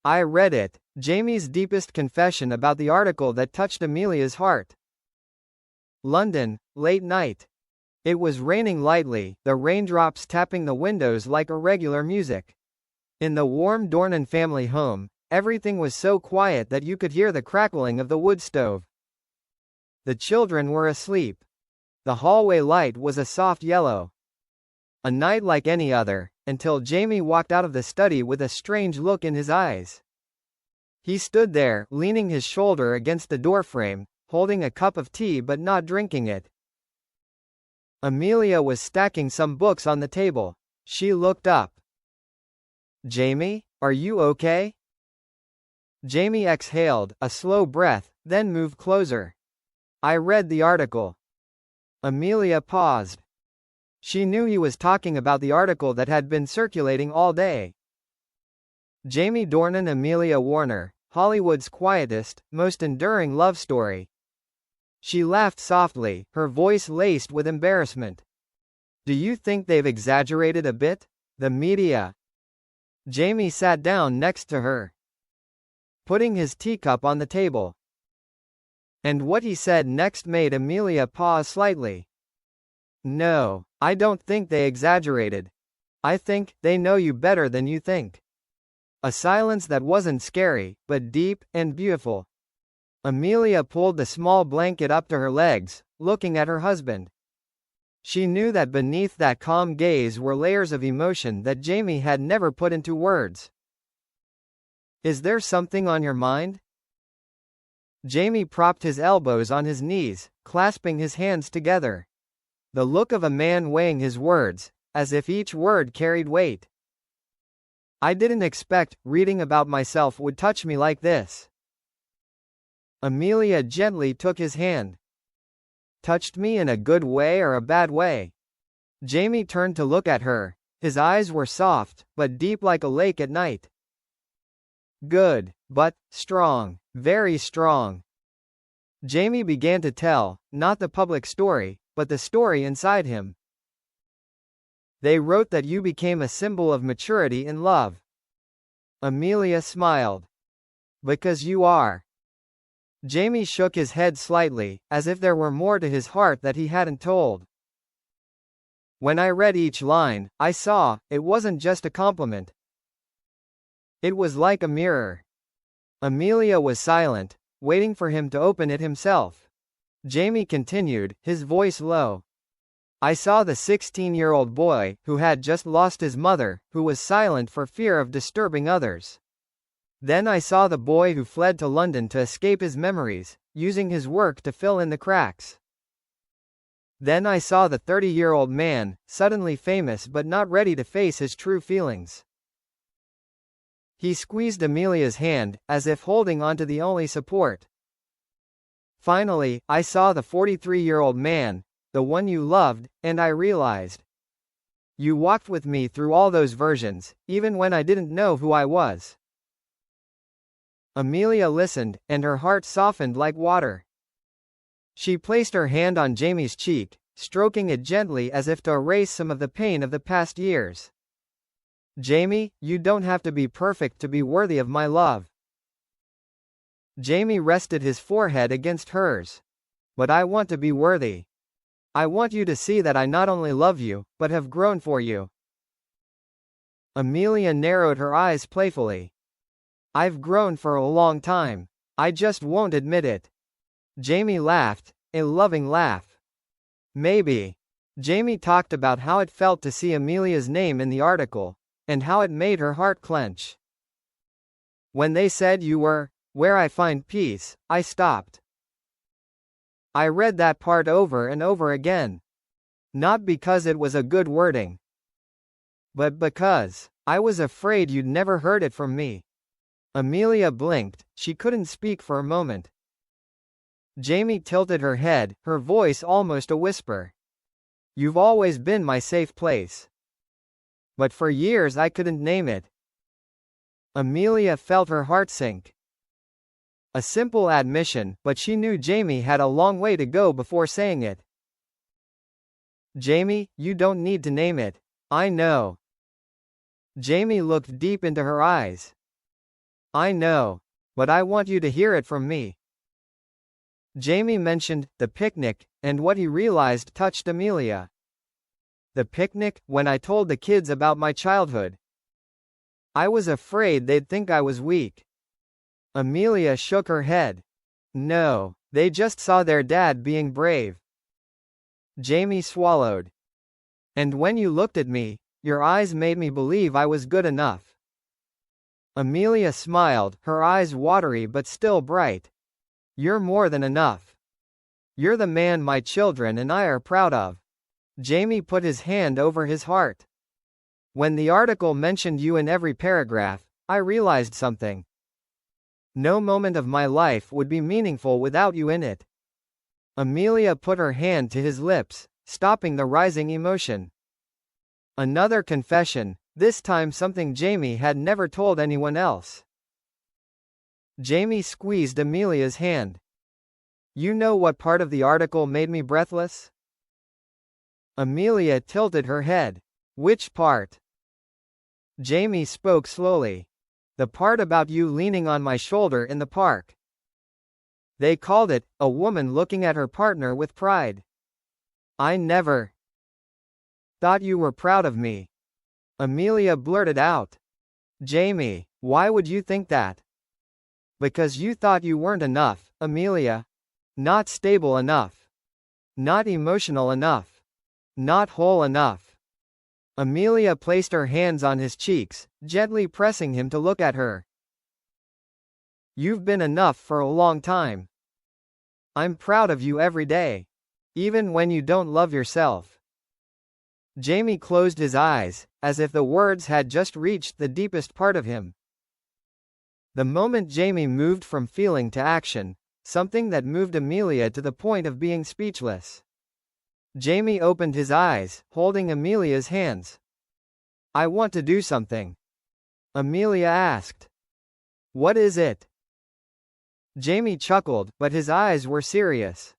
I read it, Jamie's deepest confession about the article that touched Amelia's heart. London, late night. It was raining lightly, the raindrops tapping the windows like irregular music. In the warm Dornan family home, everything was so quiet that you could hear the crackling of the wood stove. The children were asleep. The hallway light was a soft yellow. A night like any other, until Jamie walked out of the study with a strange look in his eyes. He stood there, leaning his shoulder against the doorframe, holding a cup of tea but not drinking it. Amelia was stacking some books on the table. She looked up. "Jamie, are you okay?" Jamie exhaled, a slow breath, then moved closer. "I read the article." Amelia paused. She knew he was talking about the article that had been circulating all day. Jamie Dornan, Amelia Warner, Hollywood's quietest, most enduring love story. She laughed softly, her voice laced with embarrassment. "Do you think they've exaggerated a bit? The media?" Jamie sat down next to her, putting his teacup on the table. And what he said next made Amelia pause slightly. "No, I don't think they exaggerated. I think they know you better than you think." A silence that wasn't scary, but deep and beautiful. Amelia pulled the small blanket up to her legs, looking at her husband. She knew that beneath that calm gaze were layers of emotion that Jamie had never put into words. "Is there something on your mind?" Jamie propped his elbows on his knees, clasping his hands together. The look of a man weighing his words, as if each word carried weight. "I didn't expect reading about myself would touch me like this." Amelia gently took his hand. "Touched me in a good way or a bad way?" Jamie turned to look at her. His eyes were soft, but deep like a lake at night. "Good, but strong, very strong." Jamie began to tell, not the public story, but the story inside him. "They wrote that you became a symbol of maturity in love." Amelia smiled. "Because you are." Jamie shook his head slightly, as if there were more to his heart that he hadn't told. "When I read each line, I saw, it wasn't just a compliment. It was like a mirror." Amelia was silent, waiting for him to open it himself. Jamie continued, his voice low. "I saw the 16-year-old boy, who had just lost his mother, who was silent for fear of disturbing others. Then I saw the boy who fled to London to escape his memories, using his work to fill in the cracks. Then I saw the 30-year-old man, suddenly famous but not ready to face his true feelings." He squeezed Amelia's hand, as if holding onto the only support. "Finally, I saw the 43-year-old man, the one you loved, and I realized. You walked with me through all those versions, even when I didn't know who I was." Amelia listened, and her heart softened like water. She placed her hand on Jamie's cheek, stroking it gently as if to erase some of the pain of the past years. "Jamie, you don't have to be perfect to be worthy of my love." Jamie rested his forehead against hers. "But I want to be worthy. I want you to see that I not only love you, but have grown for you." Amelia narrowed her eyes playfully. "I've grown for a long time. I just won't admit it." Jamie laughed, a loving laugh. "Maybe." Jamie talked about how it felt to see Amelia's name in the article, and how it made her heart clench. "When they said you were where I find peace, I stopped. I read that part over and over again. Not because it was a good wording, but because I was afraid you'd never heard it from me." Amelia blinked, she couldn't speak for a moment. Jamie tilted her head, her voice almost a whisper. "You've always been my safe place. But for years I couldn't name it." Amelia felt her heart sink. A simple admission, but she knew Jamie had a long way to go before saying it. "Jamie, you don't need to name it. I know." Jamie looked deep into her eyes. I know. But I want you to hear it from me. Jamie mentioned the picnic, and what he realized touched Amelia. The picnic, when I told the kids about my childhood. I was afraid they'd think I was weak. Amelia shook her head. No, they just saw their dad being brave. Jamie swallowed. And when you looked at me, your eyes made me believe I was good enough. Amelia smiled, her eyes watery but still bright. You're more than enough. You're the man my children and I are proud of. Jamie put his hand over his heart. When the article mentioned you in every paragraph, I realized something. No moment of my life would be meaningful without you in it. Amelia put her hand to his lips, stopping the rising emotion. Another confession, this time something Jamie had never told anyone else. Jamie squeezed Amelia's hand. You know what part of the article made me breathless? Amelia tilted her head. Which part? Jamie spoke slowly. The part about you leaning on my shoulder in the park. They called it, a woman looking at her partner with pride. I never thought you were proud of me. Amelia blurted out. Jamie, why would you think that? Because you thought you weren't enough, Amelia. Not stable enough. Not emotional enough. Not whole enough. Amelia placed her hands on his cheeks, gently pressing him to look at her. You've been enough for a long time. I'm proud of you every day. Even when you don't love yourself. Jamie closed his eyes, as if the words had just reached the deepest part of him. The moment Jamie moved from feeling to action, something that moved Amelia to the point of being speechless. Jamie opened his eyes, holding Amelia's hands. I want to do something. Amelia asked. What is it? Jamie chuckled, but his eyes were serious.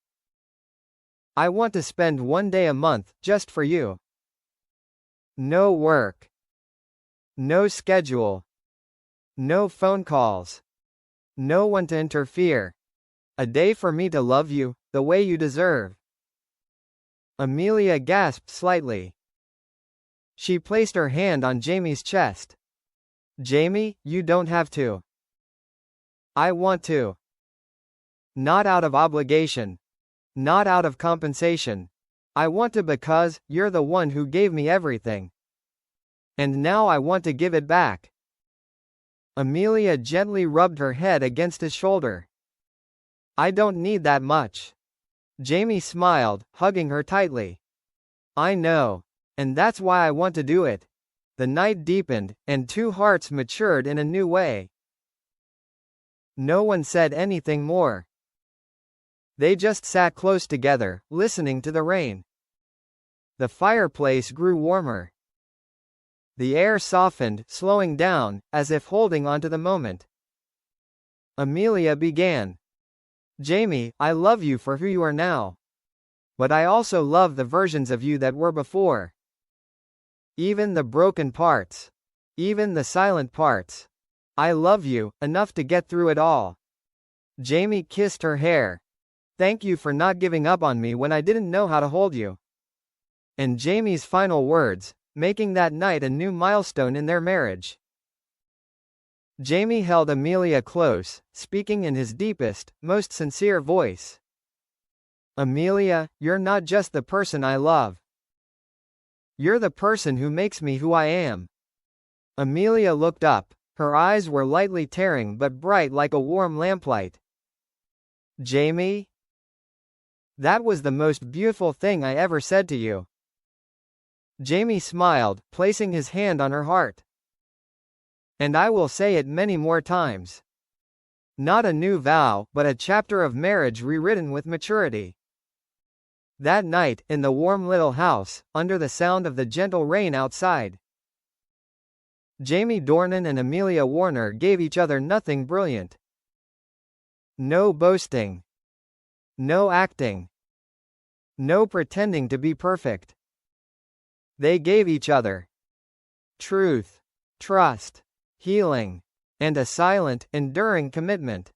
I want to spend one day a month, just for you. No work. No schedule. No phone calls. No one to interfere. A day for me to love you, the way you deserve. Amelia gasped slightly. She placed her hand on Jamie's chest. Jamie, you don't have to. I want to. Not out of obligation. Not out of compensation. I want to because you're the one who gave me everything. And now I want to give it back. Amelia gently rubbed her head against his shoulder. I don't need that much. Jamie smiled, hugging her tightly. I know. And that's why I want to do it. The night deepened, and two hearts matured in a new way. No one said anything more. They just sat close together, listening to the rain. The fireplace grew warmer. The air softened, slowing down, as if holding onto the moment. Amelia began. Jamie, I love you for who you are now. But I also love the versions of you that were before. Even the broken parts. Even the silent parts. I love you, enough to get through it all. Jamie kissed her hair. Thank you for not giving up on me when I didn't know how to hold you. And Jamie's final words, making that night a new milestone in their marriage. Jamie held Amelia close, speaking in his deepest, most sincere voice. Amelia, you're not just the person I love. You're the person who makes me who I am. Amelia looked up, her eyes were lightly tearing but bright like a warm lamplight. Jamie? That was the most beautiful thing I ever said to you. Jamie smiled, placing his hand on her heart. And I will say it many more times. Not a new vow, but a chapter of marriage rewritten with maturity. That night, in the warm little house, under the sound of the gentle rain outside, Jamie Dornan and Amelia Warner gave each other nothing brilliant. No boasting. No acting. No pretending to be perfect. They gave each other truth, trust, healing, and a silent, enduring commitment.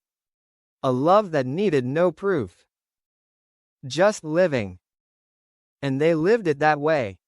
A love that needed no proof. Just living. And they lived it that way.